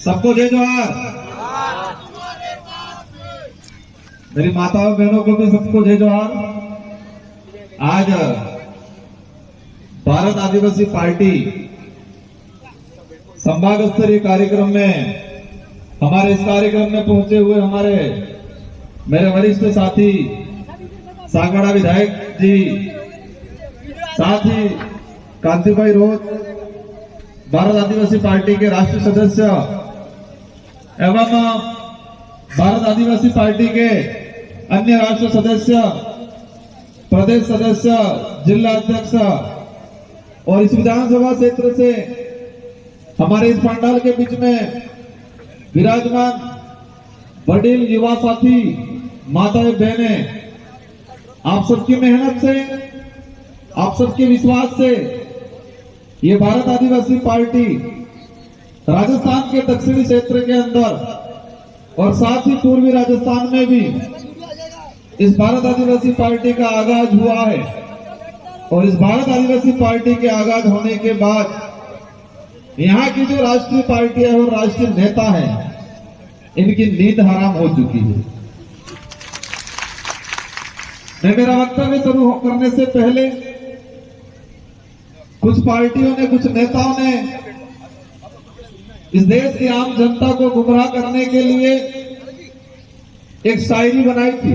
सबको जय जोहार। मेरी माताओं बहनों को भी सबको जय जोहार। आज भारत आदिवासी पार्टी संभाग स्तरीय कार्यक्रम में हमारे इस कार्यक्रम में पहुंचे हुए हमारे मेरे वरिष्ठ साथी सागवाड़ा विधायक जी, साथ ही कांति भाई रोज भारत आदिवासी पार्टी के राष्ट्रीय सदस्य एवं भारत आदिवासी पार्टी के अन्य राष्ट्रीय सदस्य, प्रदेश सदस्य, जिला अध्यक्ष और इस विधानसभा क्षेत्र से हमारे इस पंडाल के बीच में विराजमान वडील युवा साथी, माताएं बहनें, आप सबकी मेहनत से, आप सबके विश्वास से ये भारत आदिवासी पार्टी राजस्थान के दक्षिणी क्षेत्र के अंदर और साथ ही पूर्वी राजस्थान में भी इस भारत आदिवासी पार्टी का आगाज हुआ है। और इस भारत आदिवासी पार्टी के आगाज होने के बाद यहाँ की जो राष्ट्रीय पार्टी है और राष्ट्रीय नेता है, इनकी नींद हराम हो चुकी है। मैं मेरा वक्तव्य शुरू करने से पहले कुछ पार्टियों ने, कुछ नेताओं ने इस देश की आम जनता को गुमराह करने के लिए एक शायरी बनाई थी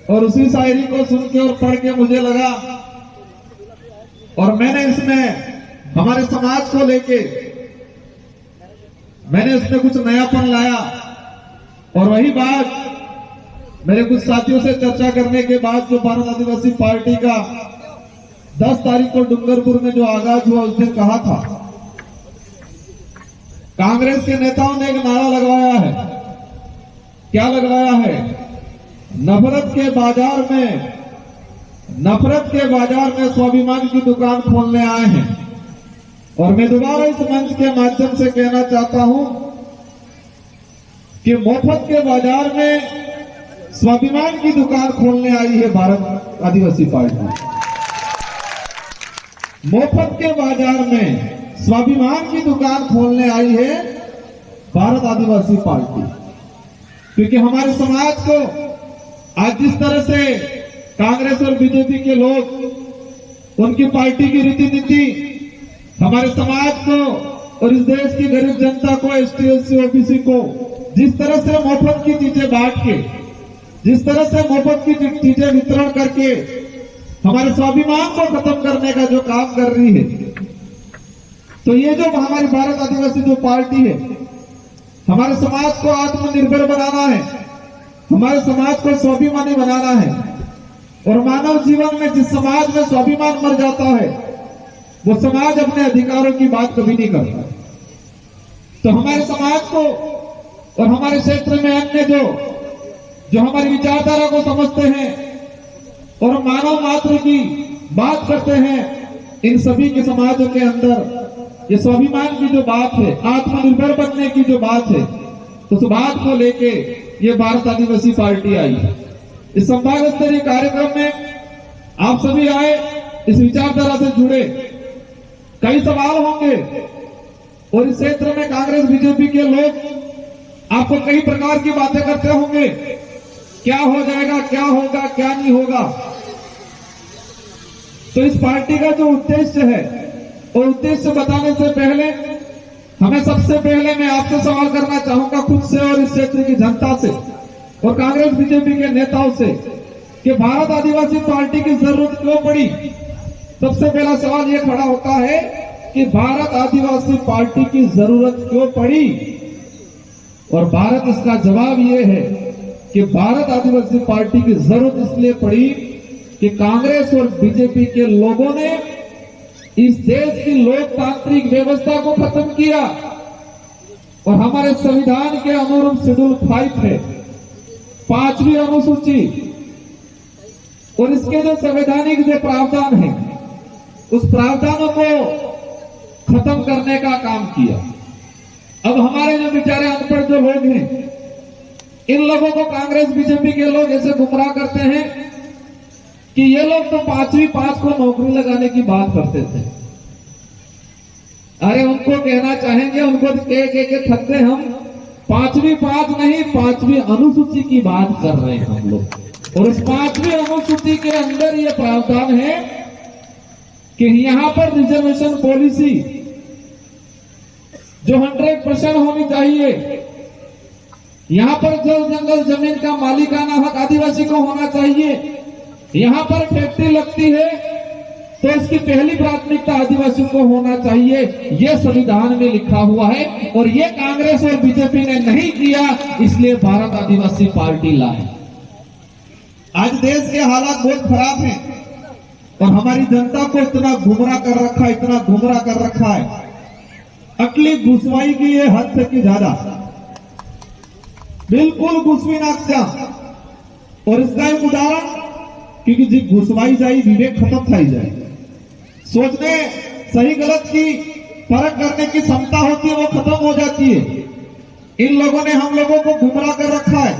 और उसी शायरी को सुन के और पढ़ के मुझे लगा और मैंने इसमें हमारे समाज को लेके मैंने इसमें कुछ नयापन लाया। और वही बात मेरे कुछ साथियों से चर्चा करने के बाद जो भारत आदिवासी पार्टी का 10 तारीख को डूंगरपुर में जो आगाज हुआ उस दिन कहा था, कांग्रेस के नेताओं ने एक नारा लगवाया है। क्या लगवाया है? नफरत के बाजार में स्वाभिमान की दुकान खोलने आए हैं। और मैं दोबारा इस मंच के माध्यम से कहना चाहता हूं कि मुफ्त के बाजार में स्वाभिमान की दुकान खोलने आई है भारत आदिवासी पार्टी। मुफ्त के बाजार में स्वाभिमान की दुकान खोलने आई है भारत आदिवासी पार्टी। क्योंकि हमारे समाज को आज जिस तरह से कांग्रेस और बीजेपी के लोग, उनकी पार्टी की रीति नीति हमारे समाज को और इस देश की गरीब जनता को, एसटी, एससी, ओबीसी को जिस तरह से मुफ्त की चीजें बांट के, जिस तरह से मुफ्त की चीजें वितरण करके हमारे स्वाभिमान को खत्म करने का जो काम कर रही है, तो ये जो हमारी भारत आदिवासी जो पार्टी है, हमारे समाज को आत्मनिर्भर बनाना है, हमारे समाज को स्वाभिमानी बनाना है। और मानव जीवन में जिस समाज में स्वाभिमान मर जाता है, वो समाज अपने अधिकारों की बात कभी नहीं करता। तो हमारे समाज को और हमारे क्षेत्र में अन्य जो हमारी विचारधारा को समझते हैं और मानव मात्र की बात करते हैं, इन सभी के समाजों के अंदर ये स्वाभिमान की जो बात है, आत्मनिर्भर बनने की जो बात है, उस बात को लेके ये भारत आदिवासी पार्टी आई है। इस संभाग स्तरीय कार्यक्रम में आप सभी आए, इस विचारधारा से जुड़े। कई सवाल होंगे और इस क्षेत्र में कांग्रेस बीजेपी के लोग आपको कई प्रकार की बातें करते होंगे, क्या हो जाएगा, क्या होगा, क्या नहीं होगा। तो इस पार्टी का जो उद्देश्य है, और उद्देश्य बताने से पहले हमें सबसे पहले मैं आपसे सवाल करना चाहूंगा, खुद से और इस क्षेत्र की जनता से और कांग्रेस बीजेपी के नेताओं से, कि भारत आदिवासी पार्टी की जरूरत क्यों पड़ी। सबसे पहला सवाल यह खड़ा होता है कि भारत आदिवासी पार्टी की जरूरत क्यों पड़ी। और भारत इसका जवाब यह है कि भारत आदिवासी पार्टी की जरूरत इसलिए पड़ी कि कांग्रेस और बीजेपी के लोगों ने इस देश की लोकतांत्रिक व्यवस्था को खत्म किया और हमारे संविधान के अनुरूप शेड्यूल 5 है, 5वीं अनुसूची, और इसके जो संवैधानिक जो प्रावधान है, उस प्रावधानों को खत्म करने का काम किया। अब हमारे जो बेचारे अनपढ़ जो लोग हैं, इन लोगों को कांग्रेस बीजेपी के लोग ऐसे गुमराह करते हैं कि ये लोग तो 5वीं पास को नौकरी लगाने की बात करते थे। अरे उनको कहना चाहेंगे, उनको कह के थक गए हम। 5वीं 5 नहीं, 5वीं अनुसूची की बात कर रहे हैं हम लोग। और उस 5वीं अनुसूची के अंदर ये प्रावधान है कि यहाँ पर रिजर्वेशन पॉलिसी जो 100% होनी चाहिए। यहाँ पर जल जंगल जमीन का मालिकाना हक आदिवासी को होना चाहिए। यहाँ पर फैक्ट्री लगती है तो इसकी पहली प्राथमिकता आदिवासियों को होना चाहिए। यह संविधान में लिखा हुआ है और यह कांग्रेस और बीजेपी ने नहीं किया, इसलिए भारत आदिवासी पार्टी लाई। आज देश के हालात बहुत खराब हैं और हमारी जनता को इतना गुमराह कर रखा है, इतना गुमराह कर रखा है। अकली घुसवाई की ये हद से की ज्यादा, बिल्कुल घुसवी नाकचा। और इसका एक उदाहरण, क्योंकि जी घुसवाई जाए विवेक खत्म थाई जाए, सोचने सही गलत की फर्क करने की क्षमता होती है, वो खत्म हो जाती है। इन लोगों ने हम लोगों को गुमराह कर रखा है।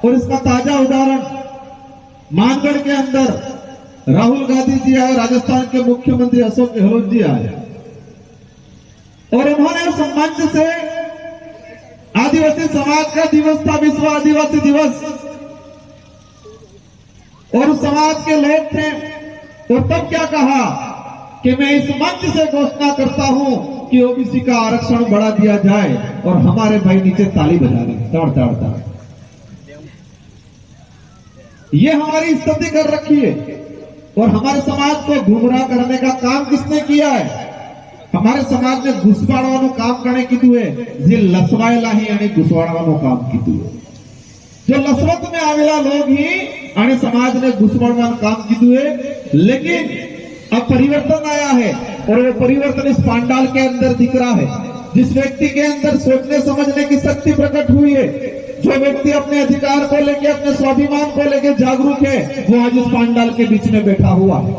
और इसका ताजा उदाहरण मानगढ़ के अंदर राहुल गांधी जी आए, राजस्थान के मुख्यमंत्री अशोक गहलोत जी आए और उन्होंने उस मंच से आदिवासी समाज का दिवस था, विश्व आदिवासी दिवस, और उस समाज के लोग थे। और तब क्या कहा कि मैं इस मंच से घोषणा करता हूं कि ओबीसी का आरक्षण बढ़ा दिया जाए। और हमारे भाई नीचे ताली बजा रहे, ताड़ ताड़ ताड़। ये हमारी स्थिति कर रखी है। और हमारे समाज को गुमराह करने का काम किसने किया है? हमारे समाज ने घुसवाड़વાનું काम करने की है, जे लसवायला ही आणि घुसवाड़વાનું काम की है। जो लसवत में आवेला लोग ही आणि समाज ने घुसवाड़વાનું काम की है। लेकिन अब परिवर्तन आया है और वो परिवर्तन इस पांडाल के अंदर दिख रहा है। जिस व्यक्ति के अंदर सोचने समझने की शक्ति प्रकट हुई है, जो व्यक्ति अपने अधिकार को लेकर, अपने स्वाभिमान को लेकर जागरूक है, वो आज इस पांडाल के बीच में बैठा हुआ है।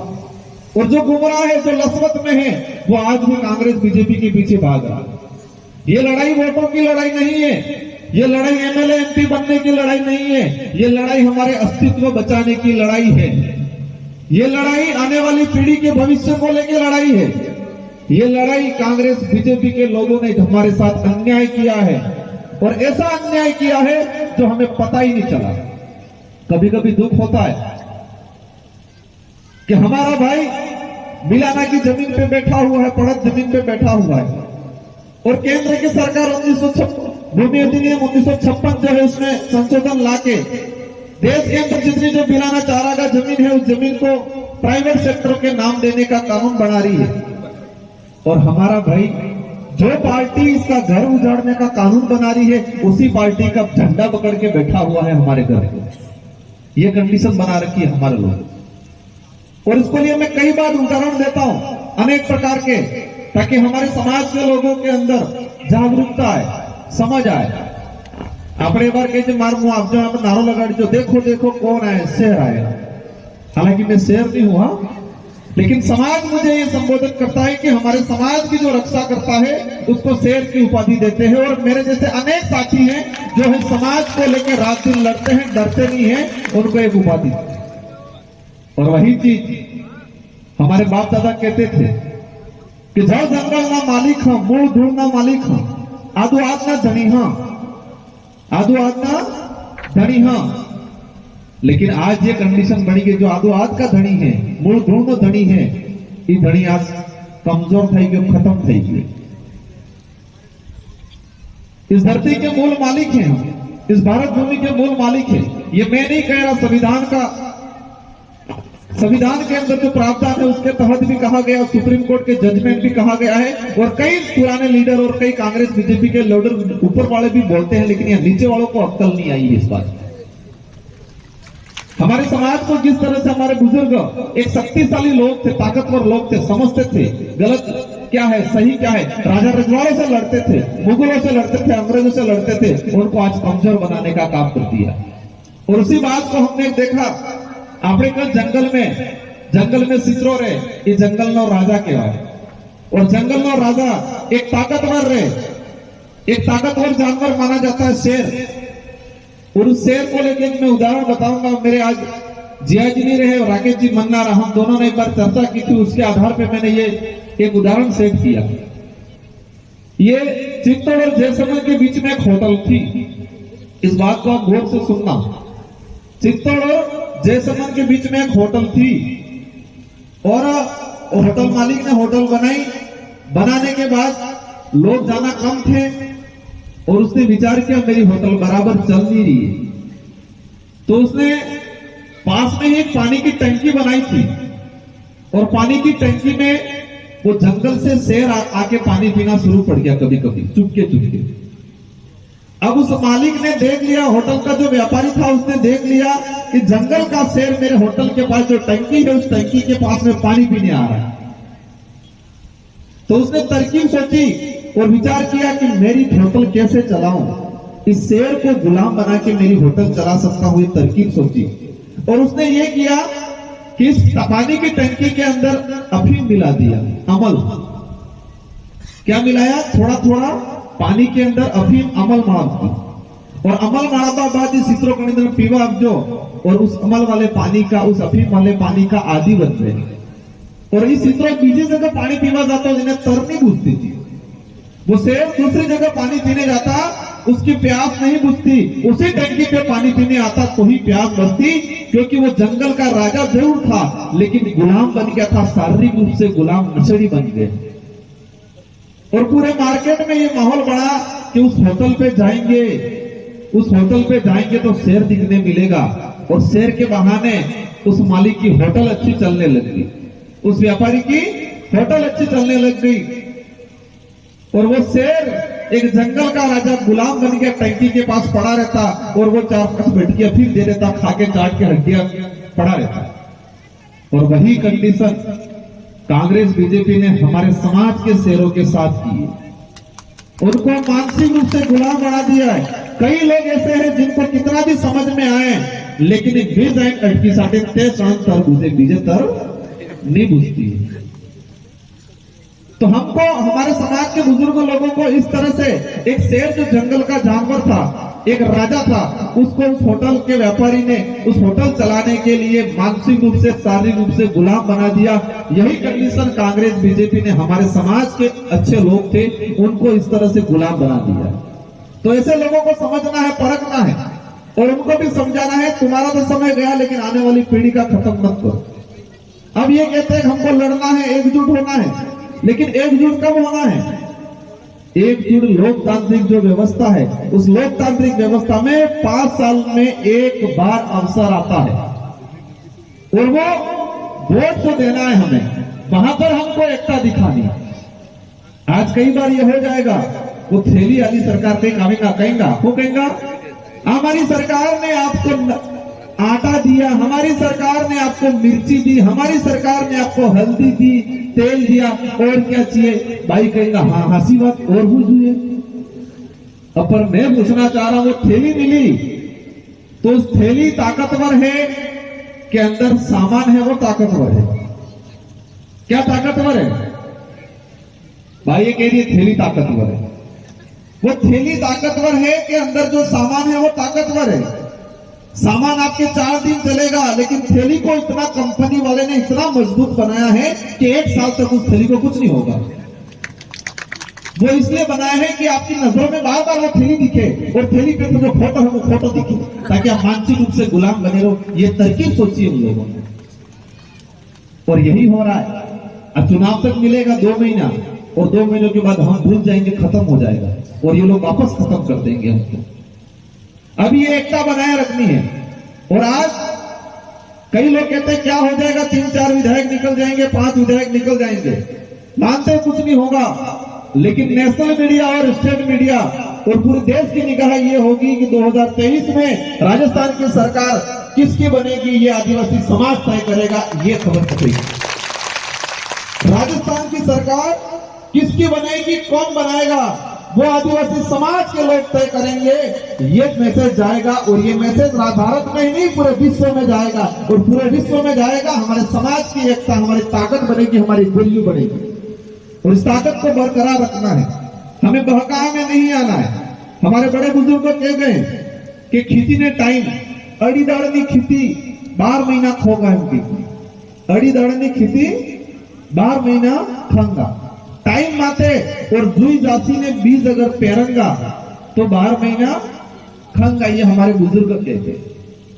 और जो गुमराह है, जो लसवत में है, वो आज भी कांग्रेस बीजेपी के पीछे भाग रहा है। ये लड़ाई वोटों की लड़ाई नहीं है, ये लड़ाई एमएलए एमपी बनने की लड़ाई नहीं है, ये लड़ाई हमारे अस्तित्व बचाने की लड़ाई है। ये लड़ाई आने वाली पीढ़ी के भविष्य को लेकर लड़ाई है। ये लड़ाई कांग्रेस बीजेपी के लोगों ने हमारे साथ अन्याय किया है और ऐसा अन्याय किया है जो हमें पता ही नहीं चला। कभी कभी दुख होता है कि हमारा भाई मिलाना की जमीन पे बैठा हुआ है, पड़त जमीन पे बैठा हुआ है और केंद्र की सरकार 1956 भूमि अधिनियम 1956 जो है उसमें संशोधन लाके देश के अंदर जितनी जो मिलाना चारा का जमीन है, उस जमीन को प्राइवेट सेक्टर के नाम देने का कानून बना रही है। और हमारा भाई जो पार्टी इसका घर उजाड़ने का कानून बना रही है, उसी पार्टी का झंडा पकड़ के बैठा हुआ है हमारे घर। ये कंडीशन बना रखी है हमारे लोग। और इसको लिए मैं कई बार उदाहरण देता हूं अनेक प्रकार के, ताकि हमारे समाज के लोगों के अंदर जागरूकता आए, समझ आए। આપણે एक बार कहे मार मुंह आप जो नारो लगाड़ी जो देखो देखो कौन आए, शेर आया। हालांकि मैं शेर नहीं हुआ, लेकिन समाज मुझे ये संबोधित करता है कि हमारे समाज की जो रक्षा करता है उसको शेर की उपाधि देते हैं। और मेरे जैसे अनेक साथी हैं जो है समाज को लेकर रात दिन लड़ते हैं, डरते नहीं हैं, उनको एक उपाधि। और वही चीज हमारे बाप दादा कहते थे कि जड़ जंगल ना मालिक हाँ, मूल धूल ना मालिक हाँ, आदू आद ना धनी हाँ, आदू आद ना धनी हाँ। लेकिन आज ये कंडीशन बनी कि जो आदो आद का धनी है, मूल धूल धनी है, ये धनी आज कमजोर થઈ ગયો, खत्म થઈ ગયો। इस धरती के मूल मालिक हैं हम, इस भारत भूमि के मूल मालिक हैं। ये मैं नहीं कह रहा, संविधान के अंदर जो प्रावधान है उसके तहत भी कहा गया, सुप्रीम कोर्ट के जजमेंट भी कहा गया है। और कई पुराने लीडर और कई कांग्रेस बीजेपी के लीडर ऊपर वाले भी बोलते हैं, लेकिन यहाँ नीचे वालों को अक्ल नहीं आई है इस बात। हमारे समाज को जिस तरह से हमारे बुजुर्ग एक शक्तिशाली लोग थे, ताकतवर लोग थे, समझते थे गलत क्या है सही क्या है, राजा रजवाड़ों से लड़ते थे, मुगलों से लड़ते थे, अंग्रेजों से लड़ते थे, उनको आज कमजोर बनाने का काम कर दिया। और उसी बात को हमने देखा આપણે કઈ જંગલ में સિત્રો રે, ये जंगल नो राजा कहवाय। और जंगल नो राजा एक ताकतवर रे, एक ताकतवर जानवर माना जाता है शेर। और उस शेर को लेकर मैं उदाहरण बताऊंगा। मेरे आज जिया जी नहीं रहे और राकेश जी मन्नारा, हम दोनों ने एक बार चर्चा की थी, उसके आधार पे मैंने ये एक उदाहरण सेट किया। ये चित्तौड़ और जैसलमेर के बीच में एक होटल थी। इस बात को आप गौर से सुनना। चित्तौड़ और जैसलमेर के बीच में एक होटल थी और होटल मालिक ने होटल बनाई। बनाने के बाद लोग जाना कम थे और उसने विचार किया मेरी होटल बराबर चल नहीं रही है, तो उसने पास में ही एक पानी की टंकी बनाई थी और पानी की टंकी में वो जंगल से शेर आके पानी पीना शुरू पड़ गया, कभी कभी चुपके चुपके। अब उस मालिक ने देख लिया, होटल का जो व्यापारी था उसने देख लिया कि जंगल का शेर मेरे होटल के पास जो टंकी है उस टंकी के पास में पानी पीने आ रहा है। तो उसने तरकीब सोची और विचार किया कि मेरी होटल कैसे चलाऊं, इस शेर को गुलाम बना के मेरी होटल चला सकता हूं। ये तरकीब सोची और उसने ये किया कि इस पानी की टंकी के अंदर अफीम मिला दिया। अमल क्या मिलाया? थोड़ा थोड़ा पानी के अंदर अफीम अमल मार दी और अमल मारता बाद इस चित्रों के अंदर पीवा अब जो और उस अमल वाले पानी का, उस अफीम वाले पानी का आदि बन गए। और इस चित्रों बीजी जगह पानी पीवा जाता जिन्हें तर नहीं बुझती थी। वो शेर दूसरी जगह पानी पीने जाता, उसकी प्यास नहीं बुझती, उसी टंकी पे पानी पीने आता तो ही प्यास बुझती, क्योंकि वो जंगल का राजा जरूर था लेकिन गुलाम बन गया था, शारीरिक रूप से गुलाम नशेड़ी बन गए। और पूरे मार्केट में ये माहौल बड़ा कि उस होटल पे जाएंगे, उस होटल पे जाएंगे तो शेर दिखने मिलेगा और शेर के बहाने उस मालिक की होटल अच्छी चलने लग गई, उस व्यापारी की होटल अच्छी चलने लग गई। और वो शेर एक जंगल का राजा गुलाम बन गया, टंकी के पास पड़ा रहता और वो 4-5 बैठकियां फिर दे देता, खा के चाट के हड्डियां पड़ा रहता। और वही कंडीशन कांग्रेस बीजेपी ने हमारे समाज के शेरों के साथ की है। उनको मानसिक रूप से गुलाम बना दिया है। कई लोग ऐसे हैं जिनको कितना भी समझ में आए लेकिन अटकी साटे ते तर बुझे बीजे तर नहीं बुझती। तो हमको हमारे समाज के बुजुर्ग लोगों को इस तरह से एक शेर जो जंगल का जानवर था, एक राजा था, उसको उस होटल के व्यापारी ने उस होटल चलाने के लिए मानसिक रूप से, शारीरिक रूप से गुलाम बना दिया। यही कंडीशन कांग्रेस बीजेपी ने हमारे समाज के अच्छे लोग थे उनको इस तरह से गुलाम बना दिया। तो ऐसे लोगों को समझना है, परखना है और उनको भी समझाना है तुम्हारा तो समय गया लेकिन आने वाली पीढ़ी का खत्म मत करो। अब ये कहते हैं हमको लड़ना है, एकजुट होना है, लेकिन एकजुट कब होना है? एकजुट लोकतांत्रिक जो व्यवस्था है उस लोकतांत्रिक व्यवस्था में 5 साल में एक बार अवसर आता है और वो वोट तो देना है हमें, वहां पर हमको एकता दिखानी है। आज कई बार ये हो जाएगा, वो थैली वाली सरकार कहेगा वो कहेगा हमारी सरकार ने आपको आटा दिया, हमारी सरकार ने आपको मिर्ची दी, हमारी सरकार ने आपको हल्दी दी, तेल दिया, और क्या चाहिए? भाई कहेगा हाँ हंसी बात और बुझिए। अब पर मैं पूछना चाह रहा हूं, वो थैली मिली तो उस थैली ताकतवर है कि अंदर सामान है वो ताकतवर है? क्या ताकतवर है? भाई ये कह रही है थैली ताकतवर है। वो थैली ताकतवर है कि अंदर जो सामान है वो ताकतवर है? सामान आपके 4 दिन चलेगा लेकिन थैली को इतना कंपनी वाले ने इतना मजबूत बनाया है कि 1 साल तक उस थैली को कुछ नहीं होगा। वो इसलिए बनाया है कि आपकी नजरों में बार बार वो थैली दिखे और थैली पे तो जो फोटो है वो फोटो दिखे ताकि आप मानसिक रूप से गुलाम बने रहो। ये तरकीब सोचिए उन लोगों ने और यही हो रहा है। अब चुनाव तक मिलेगा 2 महीना और 2 महीनों के बाद हम भूल जाएंगे, खत्म हो जाएगा और ये लोग वापस खत्म कर देंगे हमको। अब ये एकता बनाए रखनी है। और आज कई लोग कहते हैं क्या हो जाएगा, 3-4 विधायक निकल जाएंगे, 5 विधायक निकल जाएंगे। मानते कुछ नहीं होगा, लेकिन नेशनल मीडिया और स्टेट मीडिया और पूरे देश की निगाह ये होगी कि 2023 में राजस्थान की सरकार किसकी बनेगी ये आदिवासी समाज तय करेगा। ये खबर पकड़ी, राजस्थान की सरकार किसकी बनेगी, कौन बनाएगा, वो आदिवासी समाज के लोग तय करेंगे। ये मैसेज जाएगा और ये मैसेज भारत में ही नहीं पूरे विश्व में जाएगा और पूरे विश्व में जाएगा। हमारे समाज की एकता हमारी ताकत बनेगी, हमारी वैल्यू बनेगी और इस ताकत को बरकरार रखना है। हमें बहकावे में नहीं आना है। हमारे बड़े बुजुर्ग कह गए कि खेती ने टाइम अड़ी दाड़नी खेती 12 महीना खोगा उनकी, अड़ी दाड़नी खेती 12 महीना खांगा। टाइम माते और जुई जासी ने बीज अगर पेरंगा तो 12 महीना खंगा, ये हमारे बुजुर्ग कहते।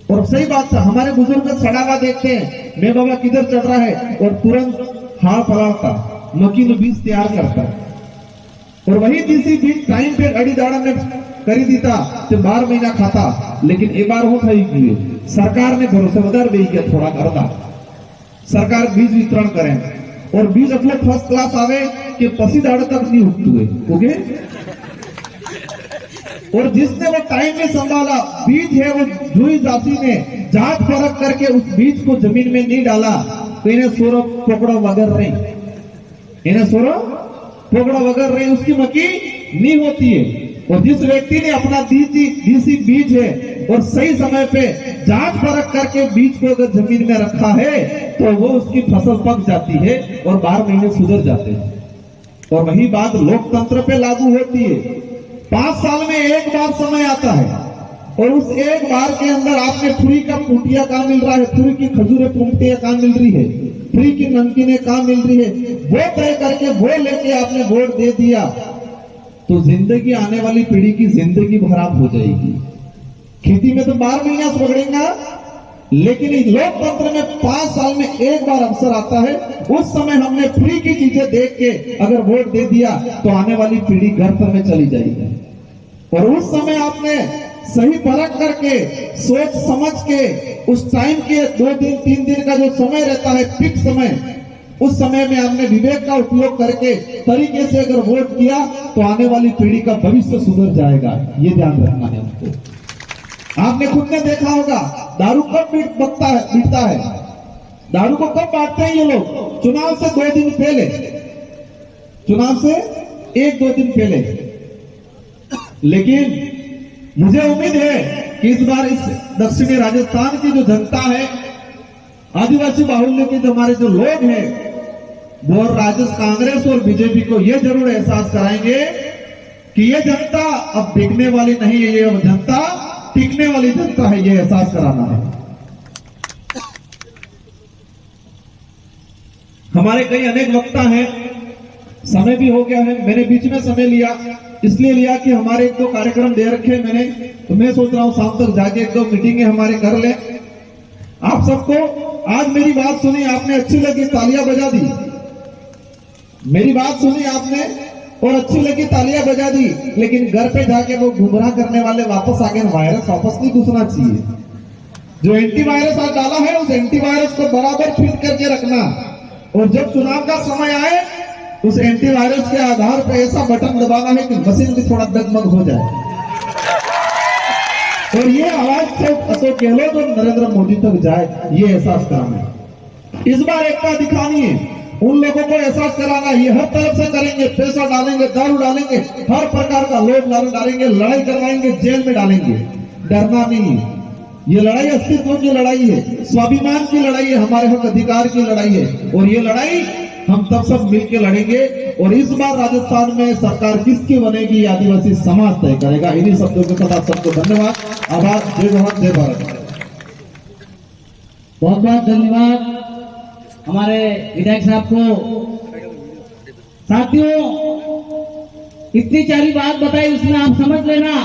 और सही बात है, हमारे बुजुर्ग सड़ा हुआ देखते हैं, मैं बाबा किधर चढ़ रहा है, और तुरंत हाथ पलाता मक्की में बीज तैयार करता है। और वही तीसरी बीज टाइम पे अड़ी दाड़ा में करी दीता तो 12 महीना खाता। लेकिन एक बार हो थी कि सरकार ने भरोसेदार भी किया, थोड़ा करता सरकार बीज वितरण करें और बीज अपने फर्स्ट क्लास आवे कि पसी दाड़ तक नहीं उगते ओके। और जिसने वो टाइम में संभाला बीज है, वो जुई जाति ने जांच परख करके उस बीज को जमीन में नहीं डाला तो इन्हें सोरो पकड़ो वगर नहीं, इन्हें सोरो पकड़ो वगर नहीं, उसकी मक्की नहीं होती है। और जिस व्यक्ति ने अपना देसी बीज है और सही समय पे जांच परख करके बीज को अगर जमीन में रखा है तो वो उसकी फसल पक जाती है और 12 महीने सुधर जाते हैं। और वही बात लोकतंत्र पे लागू होती है। 5 साल में एक बार समय आता है और उस एक बार के अंदर आपने फ्री का पुटिया कहाँ मिल रहा है, फ्री की खजूरें पुटिया कहाँ मिल रही है, फ्री की नमकीनें कहाँ मिल रही है, वो तय करके वो लेके आपने वोट दे दिया तो जिंदगी, आने वाली पीढ़ी की जिंदगी खराब हो जाएगी। खेती में तो 12 महीना पकड़ेगा, लेकिन इस लोकतंत्र में 5 साल में एक बार अवसर आता है। उस समय हमने फ्री की चीजें देख के अगर वोट दे दिया तो आने वाली पीढ़ी गर्त में चली जाएगी। और उस समय आपने सही परख करके सोच समझ के उस टाइम के 2 दिन 3 दिन का जो समय रहता है फिक्स समय, उस समय में हमने विवेक का उपयोग करके तरीके से अगर वोट किया तो आने वाली पीढ़ी का भविष्य सुधर जाएगा। ये ध्यान रखना है हमको। आपने खुद ने देखा होगा दारू कब बीतता है, दारू को कब बांटते हैं ये लोग, चुनाव से 2 दिन पहले, चुनाव से 1-2 दिन पहले। लेकिन मुझे उम्मीद है कि इस बार इस दक्षिणी राजस्थान की जो जनता है, आदिवासी बाहुल्य के जो हमारे जो लोग हैं, वो राजस्थान कांग्रेस और बीजेपी को यह जरूर एहसास कराएंगे कि ये जनता अब बिकने वाली नहीं है, ये जनता टिकने वाली जनता है, ये एहसास कराना है। हमारे कई अनेक वक्ता हैं, समय भी हो गया है, मैंने बीच में समय लिया, इसलिए लिया कि हमारे 1-2 कार्यक्रम दे रखे मैंने, तो मैं सोच रहा हूं शाम तक जाके 1-2 मीटिंगें हमारे कर ले। आप सबको आज मेरी बात सुनी, आपने अच्छी लगी, तालियां बजा दी। मेरी बात सुनी आपने और अच्छी लगी, तालियां बजा दी, लेकिन घर पे जाके वो गुमराह करने वाले वापस आ गए। वायरस वापस नहीं घुसना चाहिए। जो एंटीवायरस आज डाला है उस एंटीवायरस को बराबर फिट करके रखना, और जब चुनाव का समय आए उस एंटीवायरस के आधार पर ऐसा बटन दबाना है कि मशीन भी थोड़ा डगमग हो जाए। और ये आवाज सिर्फ अशोक गहलोत और नरेंद्र मोदी तक जाए, ये एहसास कराना है। इस बार एकता दिखानी है, उन लोगों को एहसास कराना है। ये हर तरफ से करेंगे, पैसा डालेंगे, दारू डालेंगे, हर प्रकार का लोभ डालेंगे, लड़ाई करवाएंगे, जेल में डालेंगे। डरना नहीं है, ये लड़ाई अस्तित्व की लड़ाई है, स्वाभिमान की लड़ाई है, हमारे हक अधिकार की लड़ाई है। और ये लड़ाई हम तब सब मिलकर लड़ेंगे। और इस बार राजस्थान में सरकार किसकी बनेगी, आदिवासी समाज तय करेगा। इन्हीं शब्दों के साथ आप सबको धन्यवाद, आभार, जय जवान जय भारत। बहुत बहुत धन्यवाद हमारे विधायक साहब को। साथियों, इतनी सारी बात बताई, उसमें आप समझ लेना